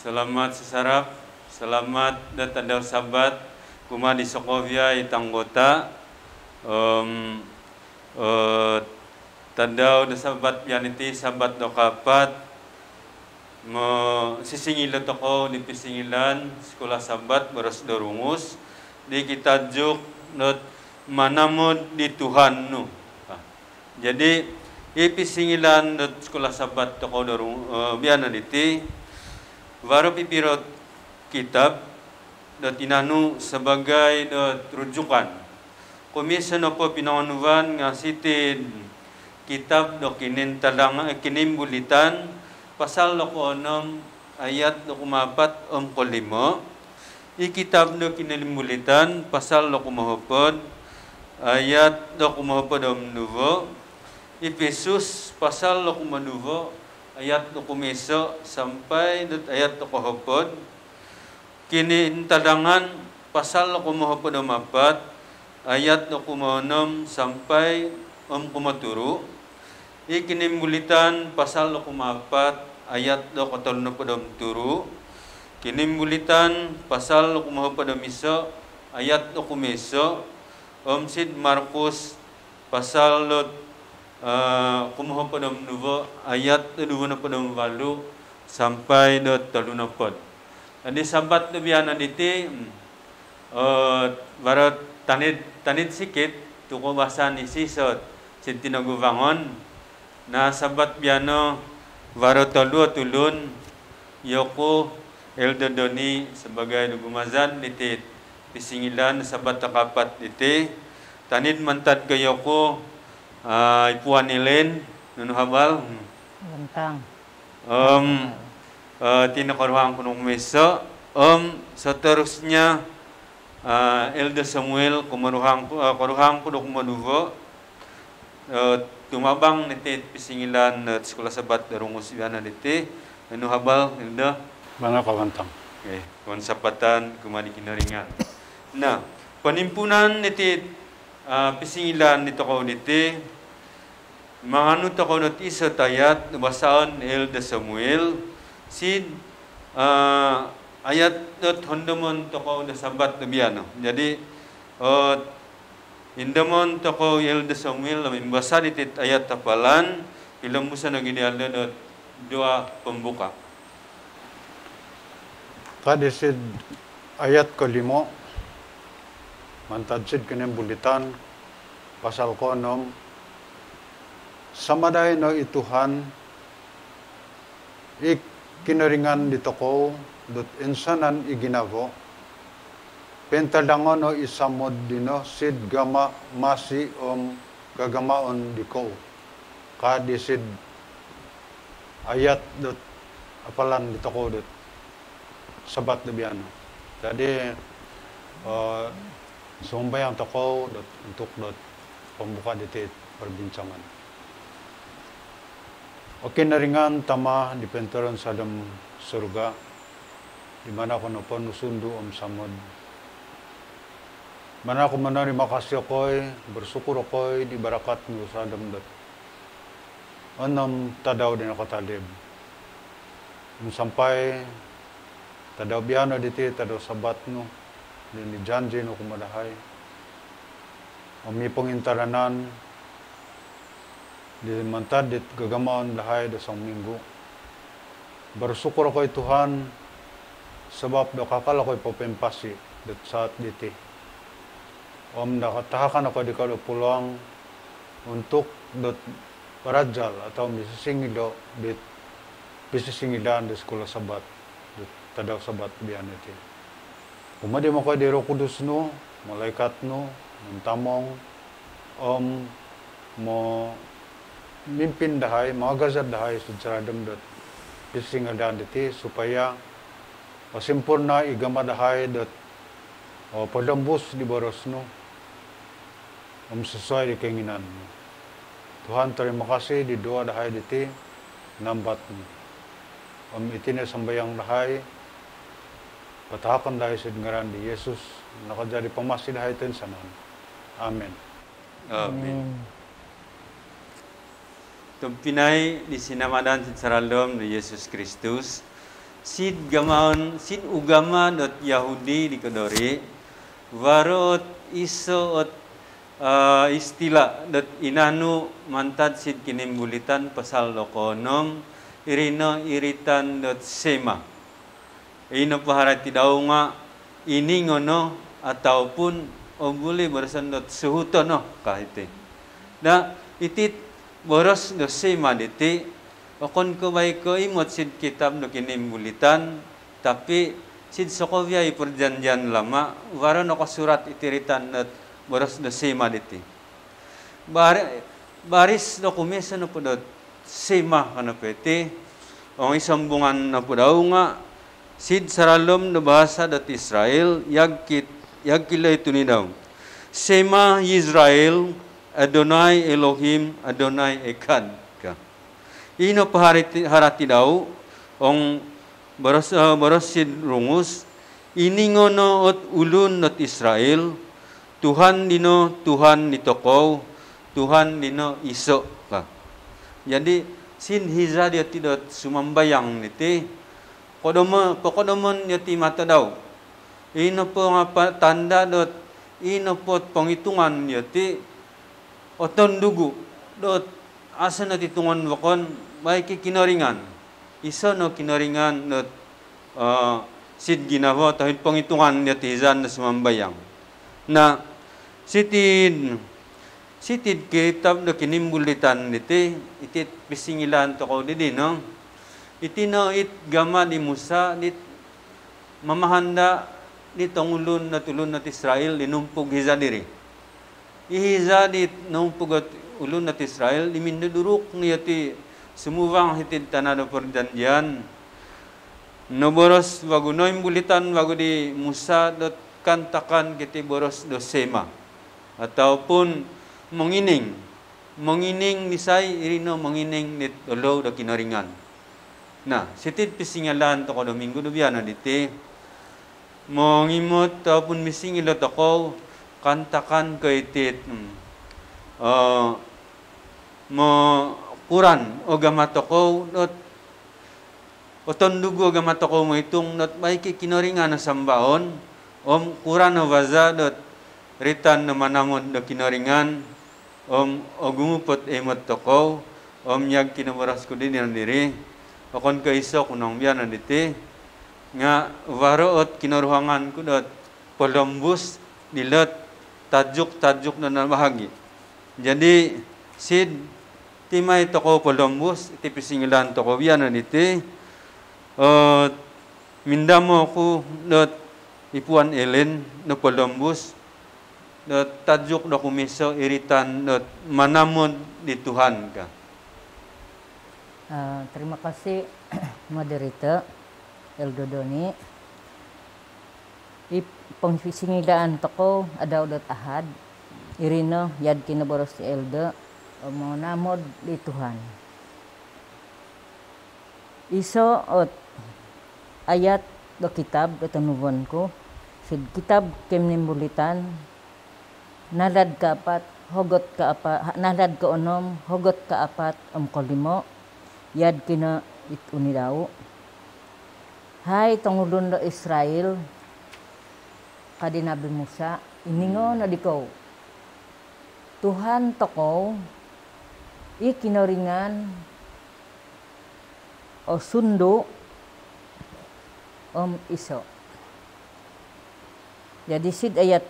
Selamat sesarap, selamat datang sahabat kuma di Sokovia itanggota. Tandau da sahabat yaniti sahabat dokapat sisingilo toko di pisingilan sekolah sahabat beras dorungus di kita juk not manamod di Tuhan nu. Jadi ipisingilan dot sekolah sahabat toko dorung biana diti baru pipirot kitab dot inanu sebagai dot rujukan komisen opo pinanganuan ngasitin kitab dot kinin talang kinim bulitan pasal loko 6 ayat 4 kolimo i kitab dot kinim bulitan pasal loko mahopod ayat 2 nuvo Efesus pasal loko manuvo ayat 2 sampai ayat 2 hopod. Kini tadangan pasal 2 hopod 4 ayat 2 sampai 3. Ikini mulitan pasal 4 ayat 2 turu. Kini mulitan pasal 2 hopod ayat 2 Sid Markus pasal kumuha pada nuvo ayat 2 walu sampai 3. Jadi sahabat lebihan aditi barat tanit sikit tuko bahasan isi sot sintinagu bangon na sahabat biano barat tulun yoko eldodoni sebagai dugumazan diti pisingilan sahabat takapat diti tanit mantat ke yoko ipuan ilen nunu habal Bentang. Tinakaruhang kunung meso seterusnya Elder Samuel karuhang kunung manuvo tumabang niti pisingilan sekolah sabat darungus biana niti nunu habal Elder Bangga kawantang. Kawan sapatan kumani kinaringan. Nah, penimpunan niti pisingilan nito kau niti manganu toko not isa tayat basaan Elder Samuel sin ayat dot hondamon toko da sabat biano. Jadi indamon toko Elder Samuel basa ditit ayat tapalan ilang musa na gini alda dot dua pembuka. Kadisid ayat kelima mantadsid kenen bulitan pasal konom samaday no ituhan kinaringan di toko dot insanan iginavo pentadangon no isamod dino sid gama masi gagamaon diko kadisid ayat dot apalan di toko dot sabat lebiano. Jadi sumbay ang toko dot untuk dot pembuka ditit perbincangan. Oke naringan tama di pentoran sadam surga di mana ko napon nusundu samod. Mana ko manari makasih ako'y bersyukur ako'y di barakat nu sadam dot. Anam tadaw din ako talib. Sampai tadaw biano diti tadaw sabat no ni janji no kumadahay. Ami pangintaranan di mantad dit gagamaon dahay da sang minggu. Bersyukur ako'y Tuhan sebab dakakal ako'y papempasi dit saat diti. Nakatahakan ako di kalupulang untuk dot parajal atau misisingido dit pisisingidan di sekolah sabat dit tadaw sabat biyan iti. Umadi mo ko di Roh Kudus no, malaikat no, mentamong mo mimpin dahay, magazad dahay sudsaradam dot pisingadan diti supaya pasimpurna igama dahay dot padambus di boros no sesuai di keinginan. Tuhan terima kasih di doa dahay diti nambat no. Itine sambayang dahay patahakan dahay sa ngaran di Yesus nakajadi pamasi dahay ten sanan. Amen. Amen. Tumpinay di sinamadan sa saralom ni Yesus Kristus sid gamaon sid ugama dot Yahudi di Kedori warot iso istilah dot inanu mantad sid kinimbulitan pasal lokonom irino iritan dot sema ino paharati daw nga ini ngono ataupun boleh barasan dot suhuto no kahit na itit boros dot sema diti okon ko bay ko imot sid kitab no kinimbulitan tapi sid Sokovia perjanjian lama waro no kasurat itiritan at boros do sema diti baris do kumesa no pudot sema kana peti ong isambungan na pudaw nga sid saralom no bahasa dot Israel yagkilay tunidaw sema Israel Adonai Elohim Adonai Echad ino paharati daw ong barasid rungus ini ngono ot ulun not Israel Tuhan dino Tuhan nitokow Tuhan dino iso ka jadi sin hiza dia tidak sumambayang niti kodomon yati mata daw ino po nga tanda dot ino po panghitungan yati oton dugu dot asa na titungan wakon baik kinoringan iso no kinoringan no sid ginawa tahit panghitungan niya tizan na sumambayang na sitid kitab na kinimbulitan niti itit pisingilan to ko didi no iti no it gama di Musa dit mamahanda nitong ulun na tulun na Israel linumpog hiza diri ihiza dit numpog at ulun na Israel diminduduruk niya ti sumubang hitid tanado perjanjian no boros wago no imbulitan wago di Musa dot kantakan kiti boros do sema ataupun mengining nisay irino mengining nit dolo do kinaringan na sitid pisingalan to ko Domingo do biana diti mongimot ataupun misingilot ako kantakan ko itit mo Quran o gamatoko not oton dugo gamatoko mo itong not may kinoringan na sambaon Quran o waza dot ritan na manamon do kinoringan o gumupot emot toko yag kinabaras ko din yan diri okon ka iso kunong biyan diti nga waroot kinaruhangan ko dot Columbus dilot tajuk na nabahagi jadi sid timay toko Columbus iti pisingilan toko biyan iti mindamo ko dot ipuan Ellen no Columbus dot tajuk do kumiso iritan dot manamon di Tuhan ka. Terima kasih moderator Eldo Doni. Pangpisingilaan toko adaw dot ahad irino yad kinaboros ti Eldo manamod di Tuhan. Iso ot ayat do kitab do tanuban ko sid kitab kinimbulitan nalad kaapat hogot kaapat nalad kaanom hogot kaapat kalimo yad kina ituni daw hay tungulon do Israel kadi Nabi Musa iningo na dikaw Tuhan tokow ikinoringan o sundo iso. Jadi sid ayat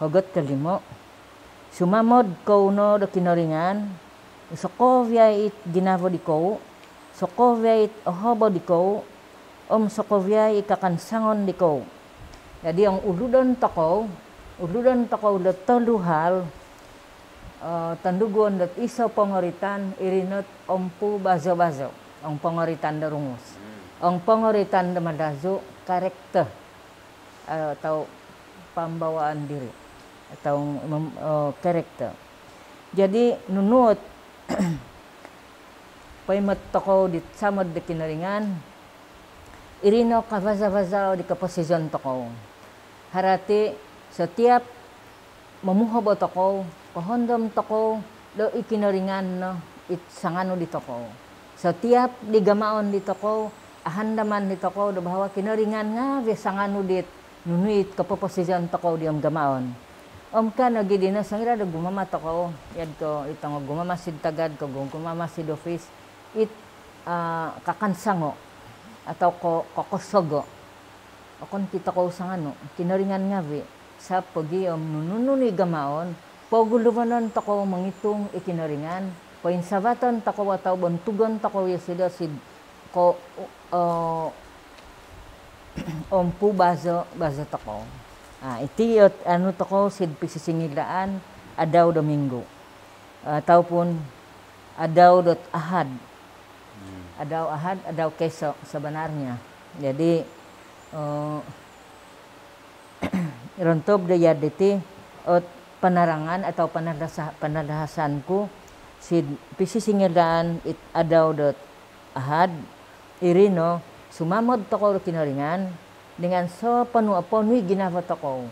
hogot kalimo sumamod ko no do kinoringan sokovyait ginavo di ko sokovyait ohobo di ko sokovyait kakansangon di ko. Jadi ang uludon toko do toluhal tandugon dat iso pangoritan irinot ompu bazo-bazo ang pangoritan da rungus ang pangoritan da madazo karakter atau pambawaan diri atau karakter jadi nunut paimat toko di samad de kinaringan irino kabaza-baza di kaposisyon toko harati setiap mamuhabo toko pohondom toko do ikinaringan no it sangano di toko setiap digamaon di toko ahandaman dito ko do bahwa kinaringan nga besanganu dit nunuit kapoposisyon to ko diam gamaon. Ka nagidi na sangira do gumama to ko yad ko itong gumamasid tagad ko gumamasid office it kakansango atau ko kokosogo. Akon kita ko sa ano kinaringan nga vi sa pagi nununi gamaon pagulubanon to ko mangitong ikinaringan poinsabaton to ko ataw bontugon to ko yasida sid ko ompu bazo to ko. Iti ano to ko sid pisisingilaan adaw Domingo. Ataupun adaw dot ahad. Adaw ahad, adaw keso sebenarnya. Jadi rontob daya diti ot penerangan atau penalahasanku sid pisisingilaan it adaw dot ahad irino sumamod to ko kinaringan dengan so panu ginava to ko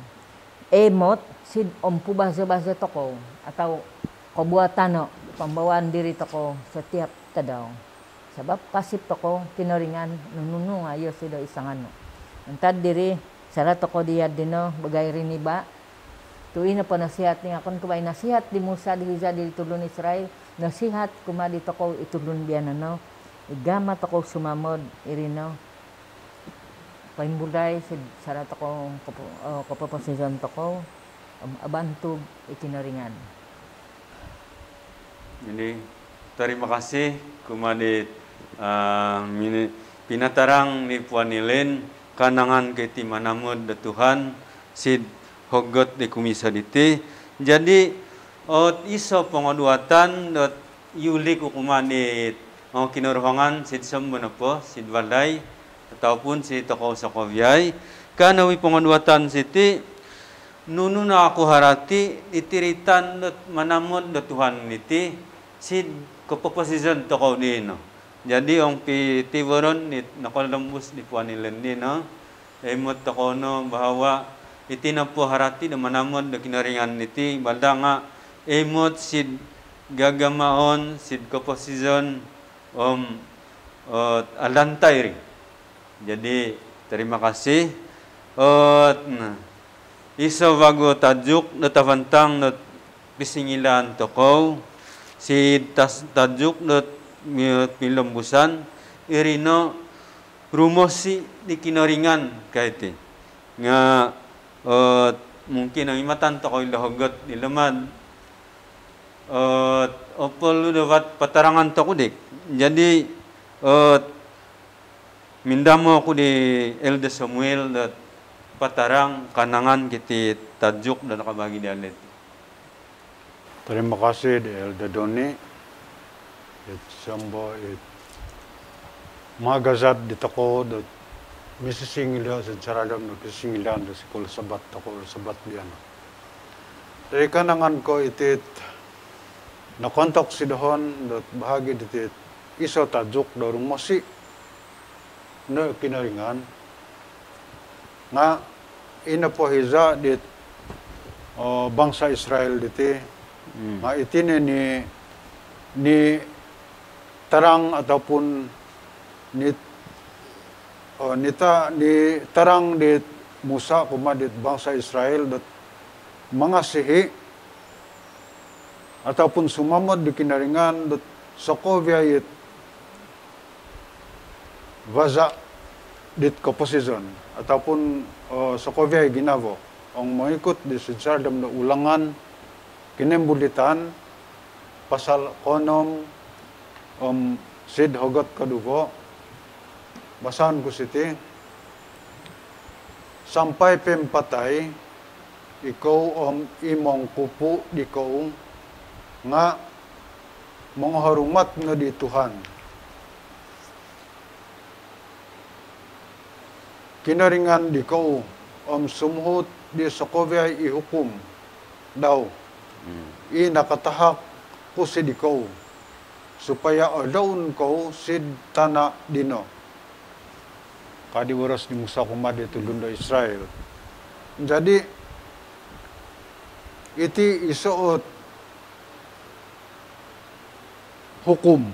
emot sid ompu bazo to ko atau kabuatano pambawaan diri to ko setiap tadaw sabab kasip to ko kinaringan nununu ayo sida isangano antad diri sara to ko diad dino bagay riniba tuwi na panasihat ni akon kubay nasihat di Musa di Hiza di tulun Israel nasihat kumadi to ko itulun bianano igama to ko sumamod irino paimbulay sara to ko kapoposisyon to ko abantog ikinaringan. Jadi terima kasih kumadit pinatarang ni Puan Nilen kanangan kiti manamod da Tuhan sid hogot di kumisa diti. Jadi iso pengoduatan dot yuli ko kumanit kinuruhangan sid sambon po sid walay ataupun si toko sa kovyay kanawi pengoduatan siti nunu na ako harati itiritan dot manamod da Tuhan niti sid kapoposisyon toko nino. Jadi ang pitiboron ni nakolambus ni Puan Nilen nino emot toko no bahwa itina po harati da manamod da kinaringan niti balda nga emot sid gagamaon sid kapoposisyon alantay rin. Jadi terima kasih. Iso bago tajuk na tavantang na pisingilan tokow si tajuk na milambusan irino rumosi di kinaringan kahit nga mungkin ang imatan tokoy lahogot nilaman opol dapat patarangan toko dik. Jadi mindamo ko di Elder Samuel dat patarang kanangan kiti tajuk dan nakabagi di alit. Terima kasih di Elder Doni. Sambo magazat di tako dat misisingila sa saradam na kisingilan da sikul sabat tako sabat diyan. Dari kanangan ko itit nakontak si dohon dat bahagi ditit iso tajuk dorong mosi na kinaringan nga inapohiza dit bangsa Israel diti nga itine ni tarang ataupun ni tarang dit Musa kumadit bangsa Israel dat mga sihi ataupun sumamod di kinaringan dat Sokovia it vaza dit kaposisyon ataupun Sokovia ginavo ang mengikut di sardam na ulangan kinembulitan pasal konom sid hogot kadugo basahan ko siti sampai pempatay ikaw imong kupu di ko nga mga harumat nga di Tuhan kinaringan di ko sumuhot di Sokovia ihukum daw nakatahak ko si di ko supaya aldaun ko sid tana dino kadi waras ni Musa kumadi tulun da Israel. Jadi iti isuot hukum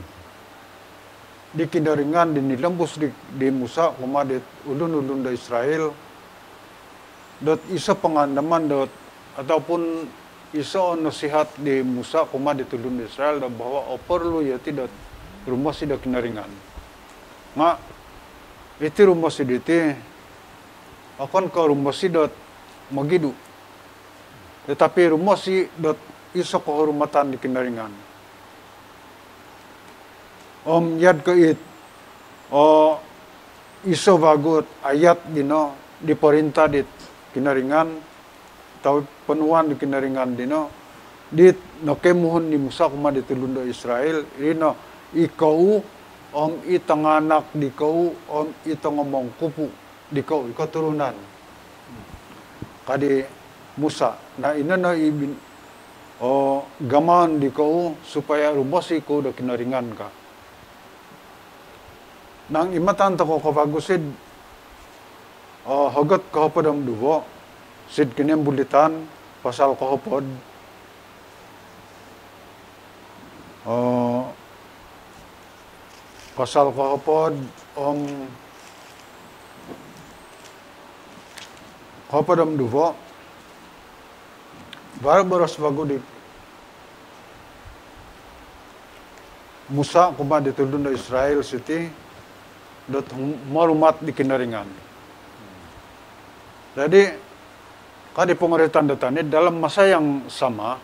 di kinaringan dinilembus di Musa kumadit ulun-ulun da Israel dot isa pengandaman dot ataupun isa nasihat di Musa kumadit ulun Israel da bahwa perlu ya tidak rumah si da kinaringan nga iti rumah si diti akan ka rumah si dot magidu tetapi rumah si dot isa kehormatan di kinaringan yad kait iso bagut ayat dino diperintah dit kinaringan tau penuan di kinaringan dino dit no kemuhun ni Musa kuma ditulundo Israel rino ikau itanganak di kau itangomong kupu di kau turunan kadi Musa na ina na ibin gaman di kau supaya rumosi ko da kinaringan ka nang imatan to ko kabagusid hagat kahapodam duwo sid kinem bulitan pasal kahapod pasal kahapod kahapodam duwo baros bago di Musa kuma ditulun da Israel city dot marumat di kinaringan. Jadi kadi pemerintahan datani dalam masa yang sama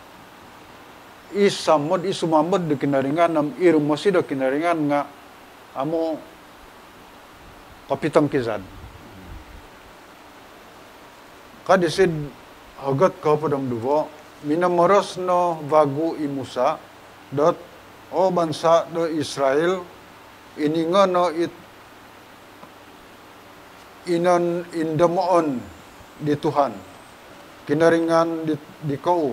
isumamod di kinaringan nam irumasi do kinaringan nga amo kapitang kizad. Kadi sid hagat kapadam duwo minamoros no bagu i Musa dot bansa do Israel ininga no inon indamoon di Tuhan kinaringan di kau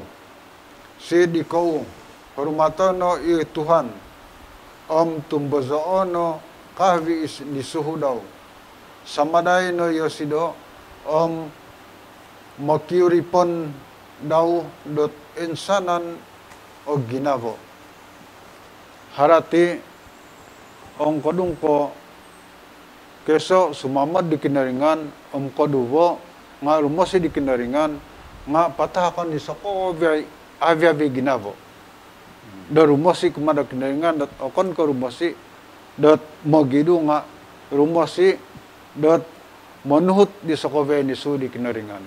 si di kau hormatan no i Tuhan tumbazoon no kahwi di suhu daw samaday no yosido makiuripon daw dot insanan o ginavo harati kodung ko keso sumamad di kinaringan koduwo nga rumosi di kinaringan nga patahakon di sako avya ginavo da rumosi kumada kinaringan dat okon ko rumosi dat magidu nga rumosi dat manuhut di sako ni su di kinaringan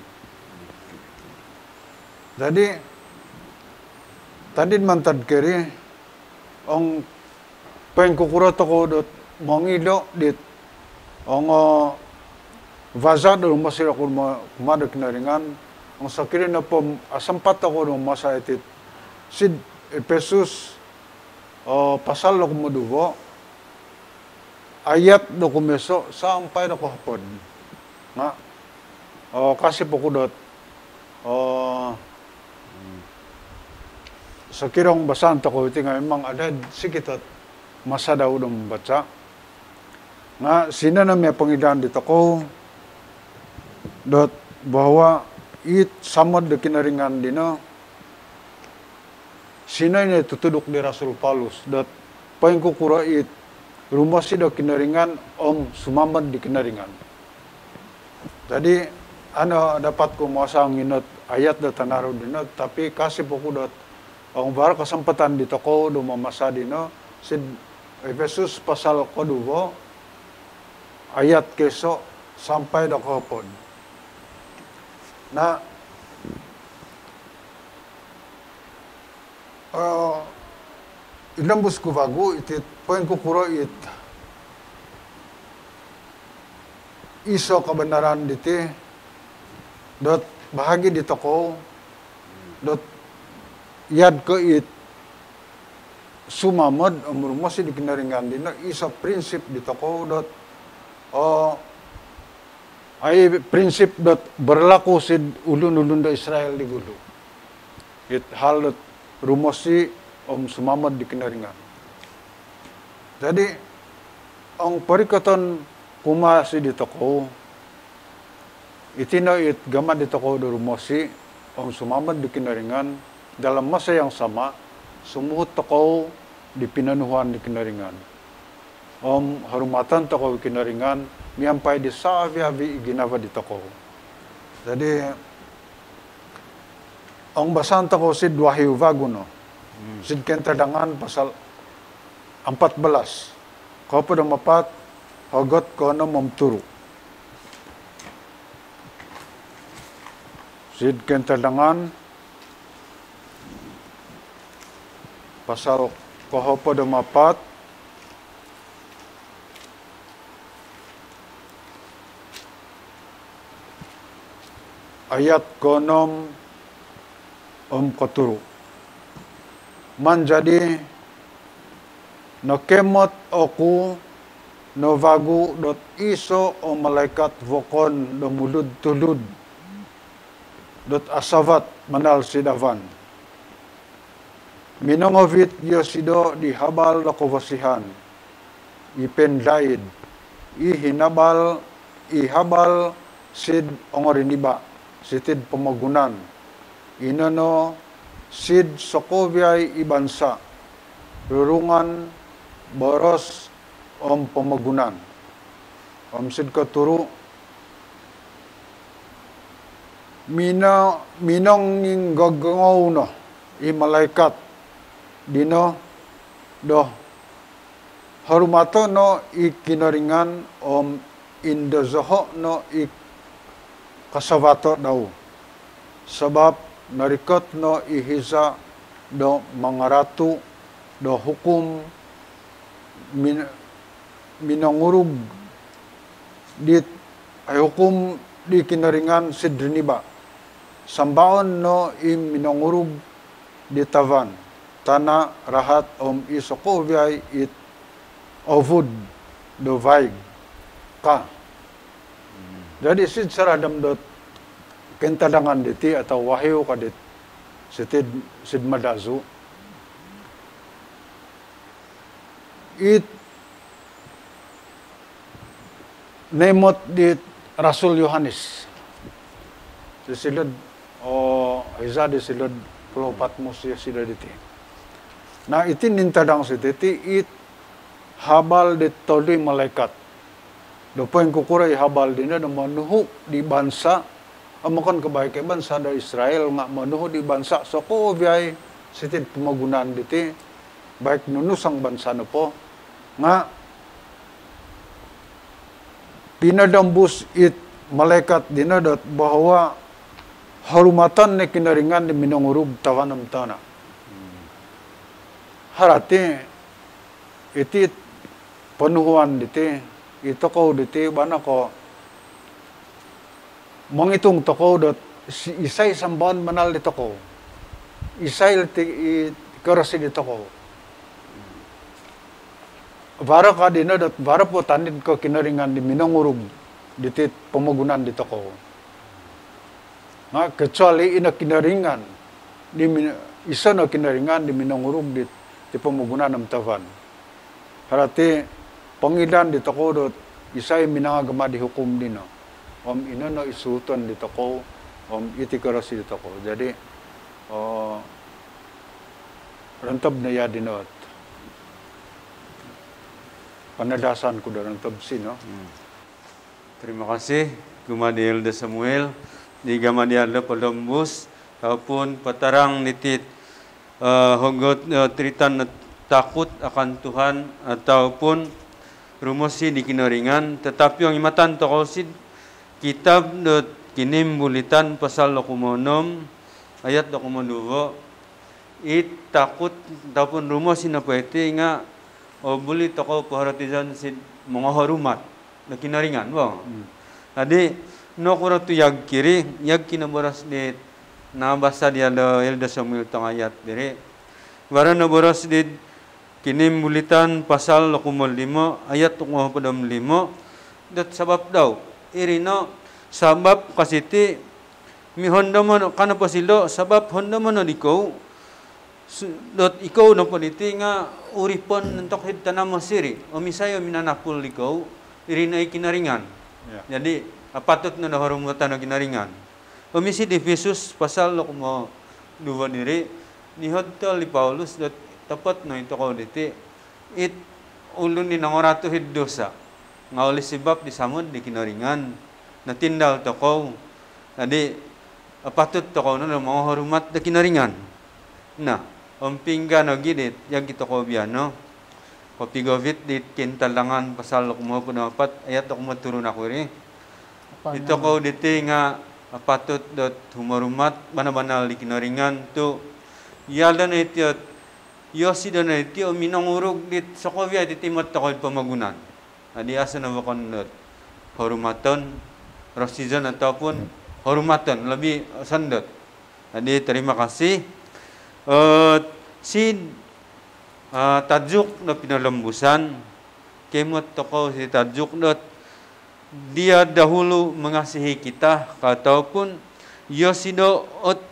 jadi tadi mantad kiri pengkukurot ko dat mongilo dit vaza do masira ko kumada kinaringan ang sakiri na po asampat ako ng masa itit sid Efesus pasal do kumudugo ayat do kumeso sampai do kahapon nga kasi po kudot sakirong basan to ko iti nga memang ada sikitot masa daw do membaca nga sina na may pangidan dito ko dot bahwa samad de kinaringan dino sina ni tutuduk di Rasul Paulus dot pangkukura rumasi do kinaringan sumamad di kinaringan jadi dapat ko masang inot ayat da tanaro dino tapi kasi po ko dot bar kasempatan dito ko do mamasa dino sid Efesus pasal koduwo ayat keso sampai do kahapon na ilambus ko bago itit poin ko kuro iso kebenaran diti dot bahagi dito ko dot yad ko sumamad umurmosi di kinaringan dina iso prinsip dito ko dot ay prinsip dot berlaku sid ulun-ulun da Israel di gulo. Hal dot rumosi sumamad di kinaringan. Jadi ang parikatan kumasi dito ko itino gamad dito ko do rumosi sumamad di kinaringan dalam masa yang sama sumuhot ko di pinanuhan di kinaringan. hormatan toko kinaringan miampai di savi ginava di toko. Jadi ang basan toko sid Wahyu Vaguno. Sid kentadangan pasal 14. Kau pada mapat hogot kono memturu. Sid kentadangan pasal kau pada mapat ayat konom katuru. Manjadi nakemot aku novagu dot iso o malaikat vokon domulud tulud dot asavat manal sidavan. Minongovit yosido di habal lakovasihan. Ipendaid. Ihabal sid ongoriniba. Sitid pemagunan. Inono sid sokoviay ibansa. Rurungan boros om pemagunan. Om sid katuru. Minong ning gagangaw no. I malaikat. Dino doh hormato no i kinaringan om indazoho no i kasavato daw. Sebab narikot no ihiza do mangaratu do hukum minangurug di ay hukum di kinaringan sidriniba. Sambaon no i minangurug di tavan. Tana rahat om isokoviay it ovud do vaig ka. Jadi sid saradam dot kentadangan diti atau wahyu kadit sid madazu it nemot di Rasul Yohanes disilod o iza disilod pelopat musia sida diti. Nah iti nintadang sititi it habal di todi malaikat. Dopo yang kukurai habal dina na manuhu di bansa amakan kebaik bansa dari Israel nga manuhu di bansa so ko biay sitit pemagunaan diti baik nunusang bansa na po nga pinadambus it malaikat dinadot bahwa hormatan ni kinaringan di minangurug tawanam tanah. Harati iti penuhuan diti ito ko diti bana ko mangitung toko dot isay sambaon manal dito ko isay ti karasi dito ko bara ka dino dot bara po tanid ko kinaringan di minangurug diti pemagunan dito ko nga kecuali ina kinaringan di isa na kinaringan di minangurug dito di pemagunan ng tavan. Harati, pangilan dito ko dot isay minangagama di hukum dino. Om ino no isuton dito ko, om itikarasi dito ko. Jadi, rantab na ya dinot. Panadasan ko da rantab sino. Terima kasih, Gamaliel de Samuel, di Gamaliel de Columbus, ataupun patarang nitit hugot tritan na takut akan Tuhan ataupun rumusi di kinaringan, tetapi ang imatan to kausid kitab dot kinimbulitan pasal 26 ayat 22 it takut ataupun rumusi na pwede nga o buli to ko paharatisan sid mga harumat na kinaringan ba. Adi no kuratu yag kiri yag kinaboras dit nabasa dia do Elda Samuel tong ayat dire. Wara na boras dit kinimbulitan pasal 25 ayat 25 dat sabab daw irino sabab kasiti mi honda mo kana pasilo sabab honda mo no diko dot ikaw no politi nga uripon nentok hid tanam masiri o misayo minanapul ikaw irino ay kinaringan. Jadi apatut na nahorumutan na kinaringan. Komisi di Efesus pasal 2 diri ni hotel ni Paulus dat tapat no ito ko diti it ulun ni nangoratu hid dosa. Nga uli sibab di samud di kinaringan. Natindal tokaw. Adi, patut tokaw na mga harumat di kinaringan. Na, umpingga no gidit, yang kita ko biano. Kopigavit dit kintalangan pasal kumo po na apat, ayat ako maturun ako rin. Ito ko diti nga patut dot humarumat, banabanal di kinaringan to. Yala na iti at yosi do na iti o minangurog dit sa kovya iti timot takoy pamagunan. Adi asa na bakon dot harumaton, rosizan ataupun harumaton, labi sandot. Adi terima kasih. Tajuk na pinalambusan, kemot toko si tajuk na dia dahulu mengasihi kita, ataupun yosido ot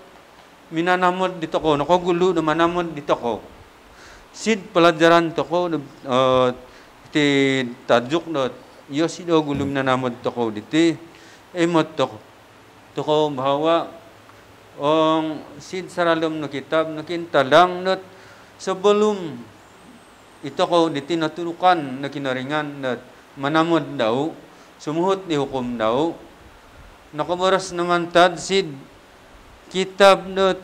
minanamod dito ko, nakogulo na manamod dito ko. Sid pelajaran toko ti tajuk na yosido gulo minanamod toko diti, emot toko bahwa sid saralom na kitab nakintalang not sebelum ito ko diti naturukan na kinaringan na manamod daw, sumuhot ni hukom daw, nakabaras naman tad sid kitab na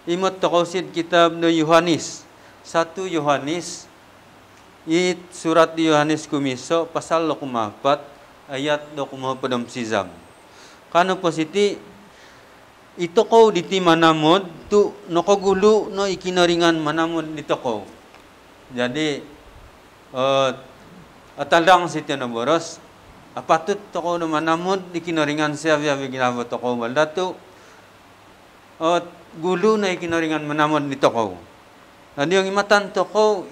imot ko sid kitab na Yohanes, 1 Yohanes, surat di Yohanes kumiso, pasal 4, ayat 24 sizam. Kano po siti, ito ko diti manamod, tu nakagulo no ikinaringan manamod dito ko. Jadi, atalang siti na boros, apatut to ko no manamod ikinaringan siya ginabot to ko balda tu, gulo na ikinaringan manamod dito ko. Ano yung imatan to ko,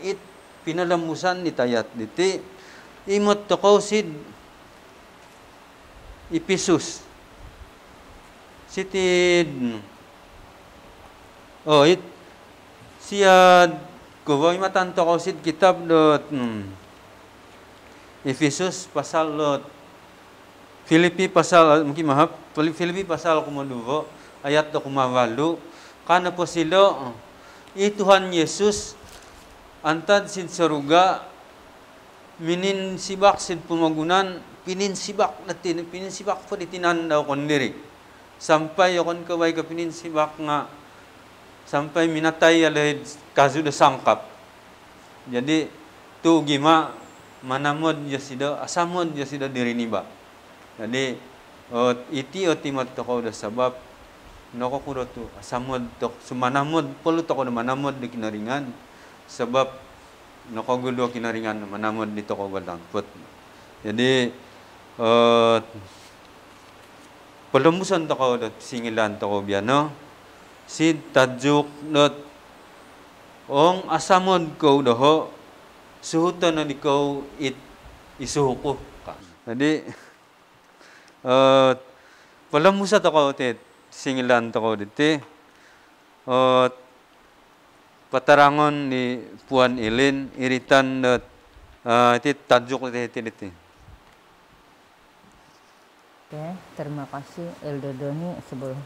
pinalamusan ni tayat diti, imot to ko sid, Episus. Sitid siya kuway matanto ko sid kitab dot Efesus pasal dot Filipi pasal Filipi pasal kumaduvo ayat do kumawalo kana po silo Tuhan Yesus antad sid saruga minin sibak sid pumagunan pininsibak po ditinan daw kon diri. Sampai yakon kaway kapinin sibak nga sampai minatay alay kaso da sangkap. Jadi tu gima manamod yasido asamod yasido diriniba. Jadi iti timot toko da sabab nakokuro tu asamod tok sumanamod polo toko da manamod di kinaringan sabab nakogulo kinaringan manamod dito ko balangpot. Jadi Palamusan toko dot singilan toko biano. Sid tajuk dot ong asamod ko doho suhutan na ikaw isuhuko ka. Jadi palamusa toko tit singilan toko diti. Patarangon ni Puan Ilin iritan dot iti tajuk diti. Okay, terima kasih Eldodoni sebelum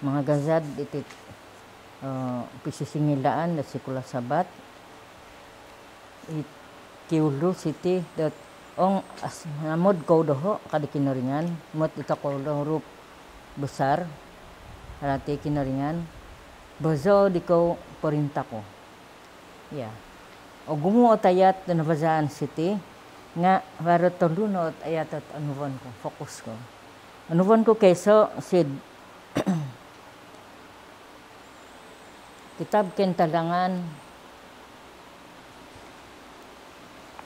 mga gazad itit pisisingilaan da sikula sabat kiulo siti dat ong namod ko doho kadi kinaringan mot ita ko huruf besar harati kinaringan bozo di ko perintah ko ya ogumu ayat na nabasaan siti nga waro tolunot ayat at anuvan ko fokus ko. Anuvan ko kaysa sid kitab kentalangan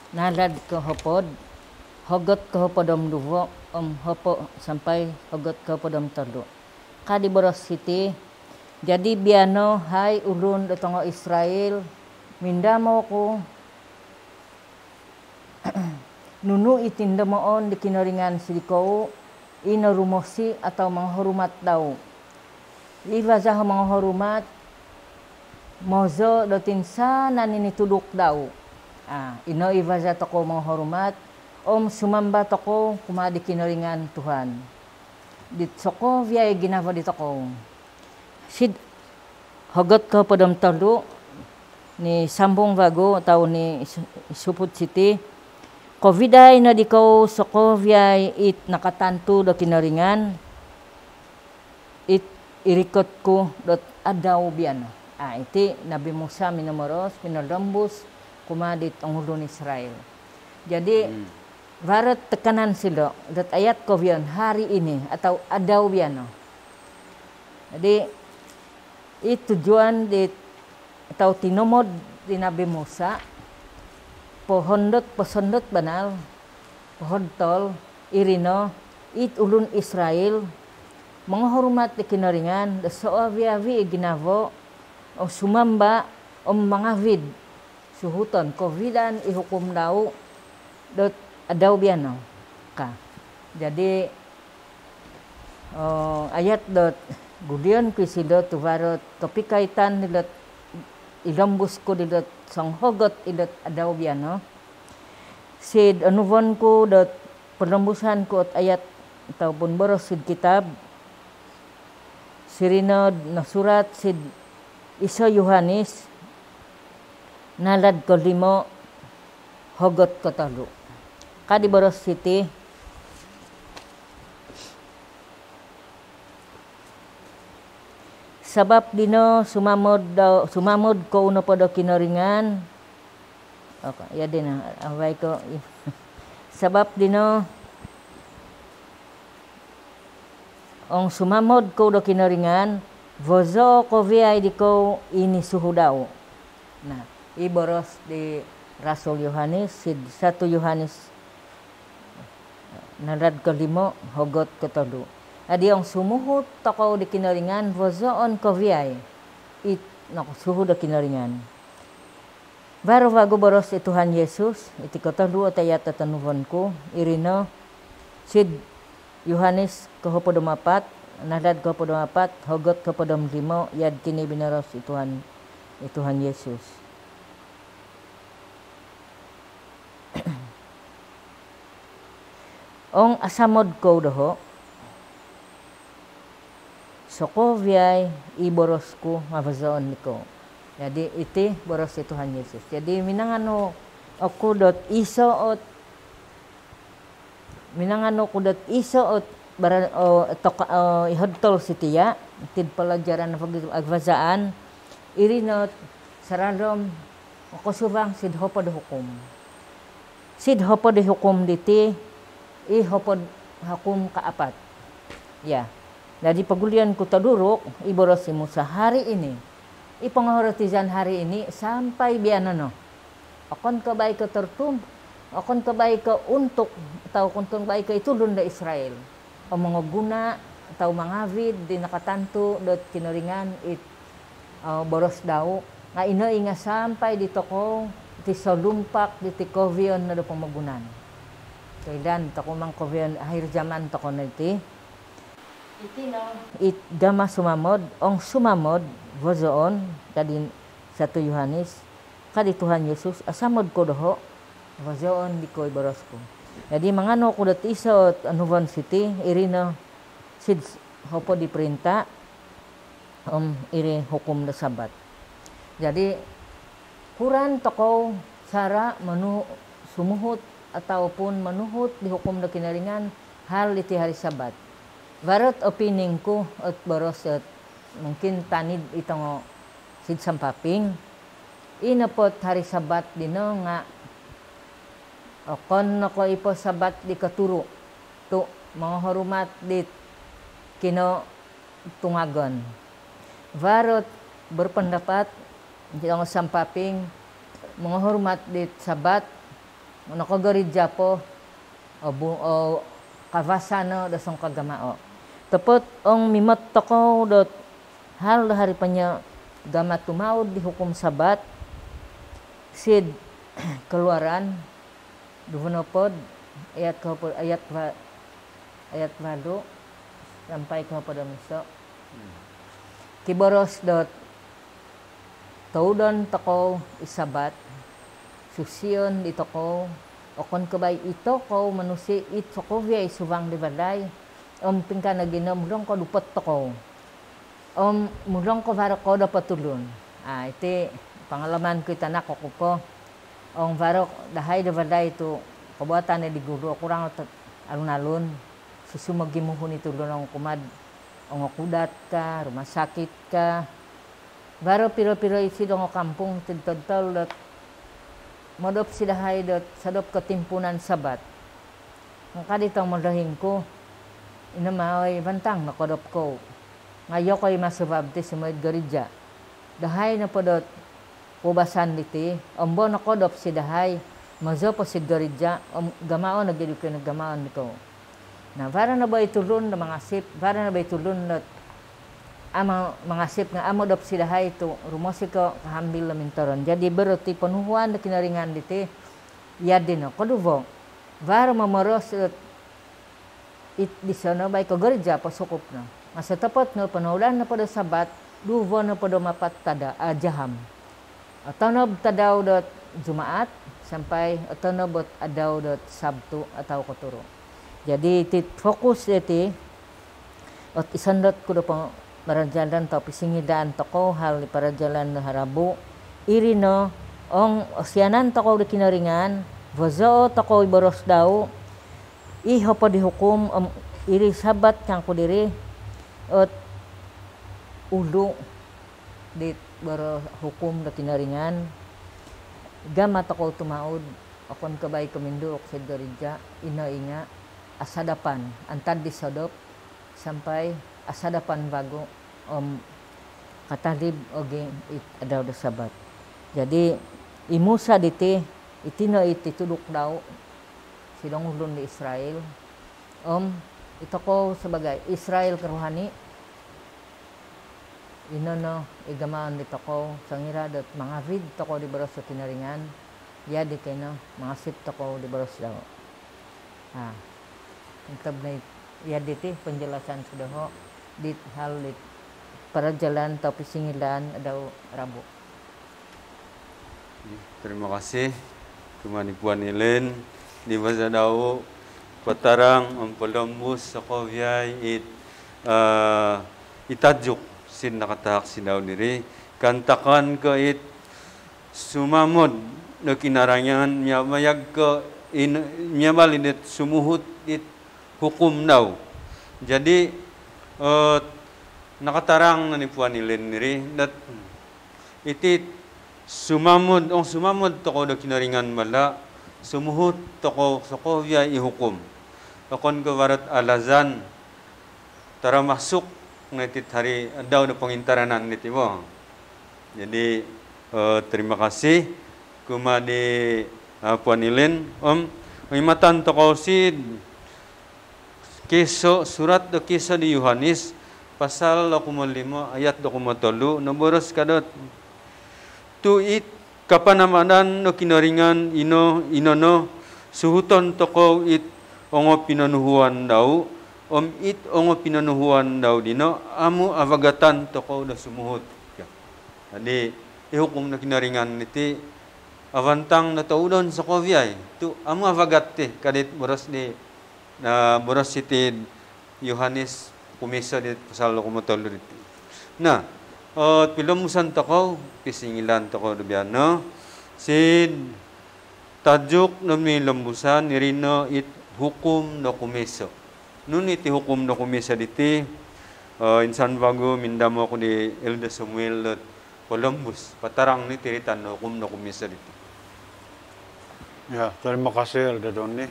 nalad ko hopod hogot ko hopodom duwo hopo sampai hogot ko hopodom tolo kadi boros siti jadi biano hai ulun datongo Israel mindamo ko nunu itindamoon di kinaringan sidiko inarumosi atau menghorumat daw. Ibazah menghorumat mozo dotin sana nini tuduk daw. Ino ibazah toko menghorumat sumamba toko kumadi kinaringan Tuhan. Dit soko via ginava di toko. Sid hogot ko padam talo ni Sambong Vago atau ni Suput City. Coviday na di ko sa Coviay it nakatanto do kinaringan it irikot ko dot adaw biyan. Iti Nabi Musa minamoros minalambus kumadit ang ulo ni Israel. Jadi varat tekanan sila dot ayat ko biyan hari ini atau adaw biyan. Jadi itu tujuan di atau tinomod di Nabi Musa posondot banal pohon tol irino it ulun Israel menghormat di kinaringan soavi-avi ginavo o sumamba o mangavid suhuton covidan ihukum daw dot adaw biano ka jadi ayat dot gudian kuisidot tuvarot topikaitan nilot ilambus ko didot sanghogot idot adaw biano sid anuvon ko dot pelembusan ko at ayat ataupun boros sid kitab sirinod na surat sid iso Yohanes nalad ko limo hogot ko talo kadi boros city sabab dino sumamod ko uno po do kinaringan. Okay, ya din away ko. Sabab dino ong sumamod ko do kinaringan, vozo ko viay di ko ini suhudaw. Nah, iboros di Rasul Yohanes, sid 1 Yohanes nalad ko limo hogot ko talo. Adi ang sumuhot takaw di kinaringan vozoon koviay it nakusuhod di kinaringan. Baru bago boros Tuhan Yesus iti katalu at ayat tanuvon ko irino sid Yohanes kahapodom 4 nalad kahapodom 4 hogot kahapodom 5 yad kini binaros Tuhan Yesus. Ong asamod ko doho Sokoviay iboros ko mabazaon niko. Jadi iti boros Tuhan Yesus. Jadi minangano ako dot isoot minangano ko dot isoot baran ihodtol sitiya tid pelajaran agbazaan irinot saralom ako subang sid hopod hukum. Sid hopod hukum diti hopod hukum kaapat. Ya. Jadi pagulian ko tadurok, iboros mo sa hari ini. Ipangahorotizan hari ini sampai biano no. Akon kabay ka tertum, akon kabay ka untuk, atau kung kabay ka itulun da Israel. O mga guna, atau mga vid, di nakatanto, dot kinaringan, boros daw. Nga inay nga sampai dito ko, iti salumpak, diti kovion na do pamagunan. Kailan, tako mang kovion, ahir jaman tako na iti. It dama sumamod, ong sumamod, vozoon, kadi 1 Yohanes, kadi Tuhan Yesus, asamod ko doho, vozoon di ko ibaros ko. Jadi mangano ko dati sa Anuvan City, irino, sid hopo di perinta, iri hukum na sabat. Jadi, kuran toko sara sumuhut ataupun manuhut di hukum na kinaringan, hal iti hari sabat. Varot opining ko at boros at mungkin tanid itong sid sampaping inapot hari sabat dino nga okon nako ipo sabat di katuro to mga horumat dit kino tungagon varot berpendapat itong sampaping mga horumat dit sabat nako garidja po o kavasano dasong kagamao. Tapot ong mimot toko dot hal hari panya gama tumaud di hukum sabat sid keluaran duvenopod ayat vado sampai ke pada miso kiboros dot taudon toko isabat susion di toko okon kabay ito ko manusi it sokovya isubang di balay pingka na ginamulong ko lupot to ko mulong ko para ko dapat tulun iti pangalaman ko itanak ko po. Ang varok dahay da itu kabuatan di guru kurang alun-alun susumaggimuhon ito ng kumad ang kudat ka, rumah sakit ka. Baro piro-piro isi dong kampung tintol dot modop si dahay dot sadop ketimpunan sabat. Ang kaditong modahing ko inamaway bantang nakodop ko. Ngayo ko'y masubabti sa mga gereja. Dahay na po dot pubasan diti. Ombo nakodop si dahay. Mazo po si gereja. Gamaon nagidip ko nagamaon ko. Na para na ba itulun na mga sip. Para na ba itulun na mga sip nga amo dop si dahay ito. Rumosi ko kahambil na mintoron. Jadi berarti penuhuan na kinaringan diti. Yadin no. Koduvo. Para mamoros it di sana bay ko gereja pasukop na. Masa tapat no panulan na pada sabat, duvo na pada mapat tada jaham. Atanob tadaw dot Jumaat sampai atanob adaw dot Sabtu atau Koturo. Jadi tit fokus iti at isandot ko do pang parajalan to pisingidan toko hal di parajalan na harabu. Iri no ong osyanan toko di kinaringan, vozo toko iboros daw. Iho pa dihukum iri sabat kang ko diri at ulo di baro hukum na kinaringan gamat ako tumaod akon kabay kumindo ok sa gereja ina asadapan antad di sadop sampai asadapan bago katalib oge adaw da sabat. Jadi imusa diti itino iti tudok daw silong ulun di Israel ito ko sebagai Israel kerohani inono igamaan dito ko sangira dot mga vid to ko di baros sa tinaringan ya di keno mga sip to ko di baros daw entab na ya diti penjelasan sudah ho di hal di para jalan tapi singilan daw Rabu. Terima kasih Kumani Puan Elen di masa daw patarang ang palambus sa kovyay itajuk sin nakatahak sinaw diri kantakan ka sumamod na kinarangan niya mayag ka niya malinit sumuhut it hukum daw. Jadi nakatarang na ni Puan Elen diri dat iti sumamod to ko na kinaringan mala sumuhut to ko sa kovyay ihukum. Akon ko warat alazan tara masuk ngitit hari daw na pangintaranan niti mo. Jadi terima kasih kumadi Puan Elen ngimatan to ko si kiso surat do kiso di Yohanes pasal 25 ayat 23 naboros kadot tuit kapanamanan no kinaringan inono suhuton to ko it ongo pinanuhuan daw it ongo pinanuhuan daw dino amu avagatan to ko da sumuhot. Jadi ihukum na kinaringan niti avantang na taudon sa kovyay tu amu avagat ti kadit boros di na boros siti Yohanes kumisa di pasal 23 diti. Na pilomusan to ko pisingilan to ko dubiano sid tajuk no mi lembusan nirino it hukum no kumiso. Nun iti hukum no kumisa diti insan bago mindamo ko di Elda Samuel Columbus patarang ni tiritan no hukum no kumisa diti. Ya, terima kasih Elda Doni.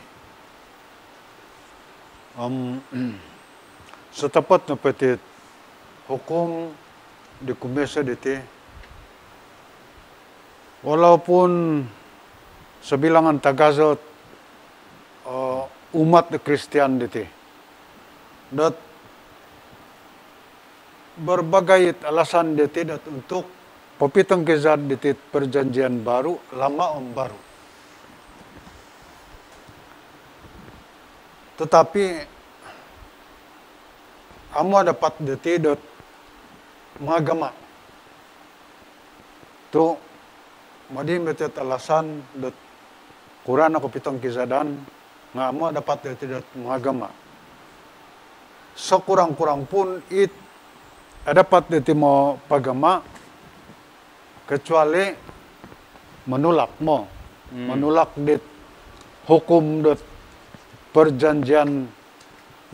Setapat na petit hukum di kumisa diti walaupun sebilangan tagazot umat Kristen diti. Dat berbagai alasan diti dat untuk papitang kezat diti perjanjian baru, lama baru. Tetapi amo dapat diti dat magama. Tu madi metet alasan dat Quran ako pitang kisadan nga amo dapat tidak magama. Sekurang-kurang pun dapat diti mo pagama kecuali menolak mo. Menolak dit hukum dit perjanjian